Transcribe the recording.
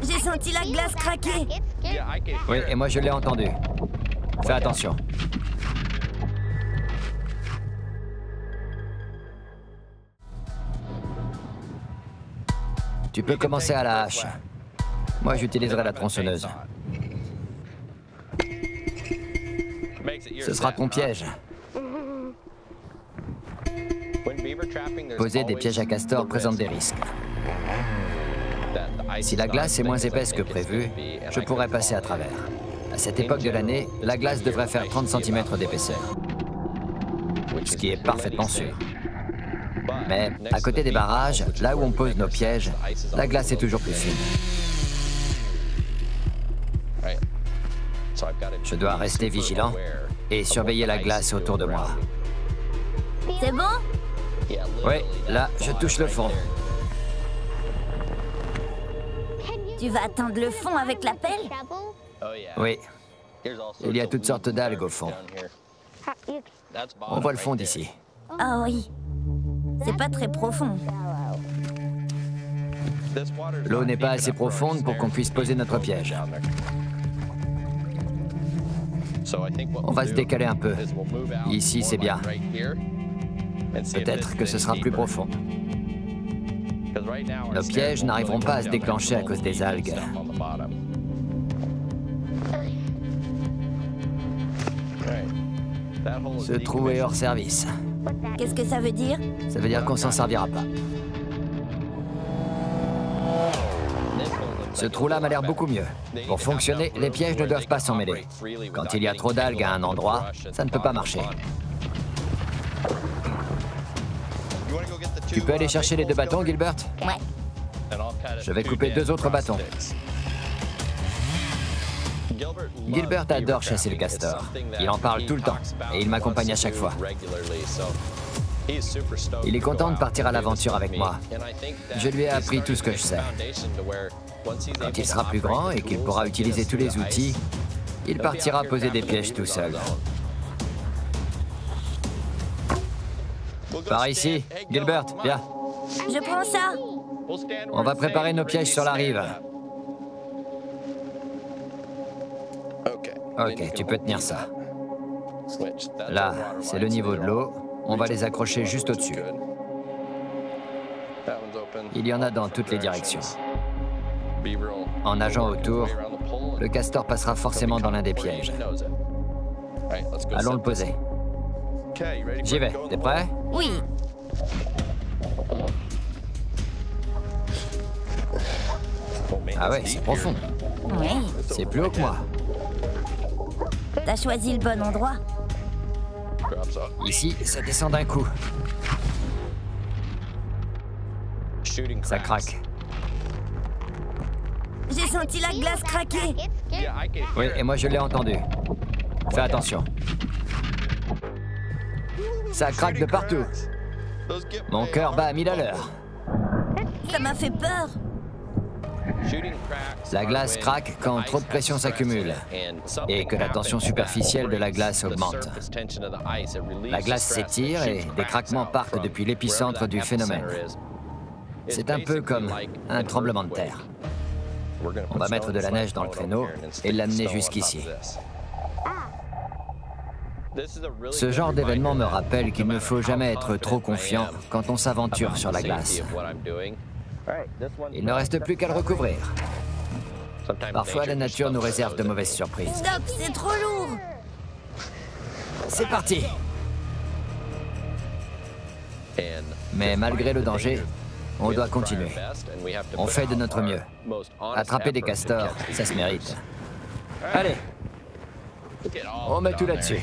J'ai senti la glace craquer. Oui, et moi je l'ai entendu. Fais attention. Tu peux commencer à la hache. Moi j'utiliserai la tronçonneuse. Ce sera ton piège. Poser des pièges à castor présente des risques. Si la glace est moins épaisse que prévu, je pourrais passer à travers. À cette époque de l'année, la glace devrait faire 30 cm d'épaisseur. Ce qui est parfaitement sûr. Mais à côté des barrages, là où on pose nos pièges, la glace est toujours plus fine. Je dois rester vigilant et surveiller la glace autour de moi. C'est bon? Oui, là, je touche le fond. Tu vas atteindre le fond avec la pelle? Oui. Il y a toutes sortes d'algues au fond. On voit le fond d'ici. Ah oui. C'est pas très profond. L'eau n'est pas assez profonde pour qu'on puisse poser notre piège. On va se décaler un peu. Ici, c'est bien. Peut-être que ce sera plus profond. Nos pièges n'arriveront pas à se déclencher à cause des algues. Ce trou est hors service. Qu'est-ce que ça veut dire? Ça veut dire qu'on s'en servira pas. Ce trou-là m'a l'air beaucoup mieux. Pour fonctionner, les pièges ne doivent pas s'en mêler. Quand il y a trop d'algues à un endroit, ça ne peut pas marcher. Tu peux aller chercher les 2 bâtons, Gilbert? Ouais. Je vais couper 2 autres bâtons. Gilbert adore chasser le castor. Il en parle tout le temps et il m'accompagne à chaque fois. Il est content de partir à l'aventure avec moi. Je lui ai appris tout ce que je sais. Quand il sera plus grand et qu'il pourra utiliser tous les outils, il partira poser des pièges tout seul. Par ici. Gilbert, viens. Je prends ça. On va préparer nos pièges sur la rive. Ok, tu peux tenir ça. Là, c'est le niveau de l'eau. On va les accrocher juste au-dessus. Il y en a dans toutes les directions. En nageant autour, le castor passera forcément dans l'un des pièges. Allons le poser. J'y vais. T'es prêt? Oui. Ah ouais, c'est profond. Oui. C'est plus haut que moi. T'as choisi le bon endroit. Ici, ça descend d'un coup. Ça craque. J'ai senti la glace craquer. Oui, et moi je l'ai entendu. Fais attention. Ça craque de partout. Mon cœur bat à 1000 à l'heure. Ça m'a fait peur. La glace craque quand trop de pression s'accumule et que la tension superficielle de la glace augmente. La glace s'étire et des craquements partent depuis l'épicentre du phénomène. C'est un peu comme un tremblement de terre. On va mettre de la neige dans le traîneau et l'amener jusqu'ici. Ce genre d'événement me rappelle qu'il ne faut jamais être trop confiant quand on s'aventure sur la glace. Il ne reste plus qu'à le recouvrir. Parfois, la nature nous réserve de mauvaises surprises. Stop, c'est trop lourd. C'est parti! Mais malgré le danger, on doit continuer. On fait de notre mieux. Attraper des castors, ça se mérite. Allez! On met tout là-dessus.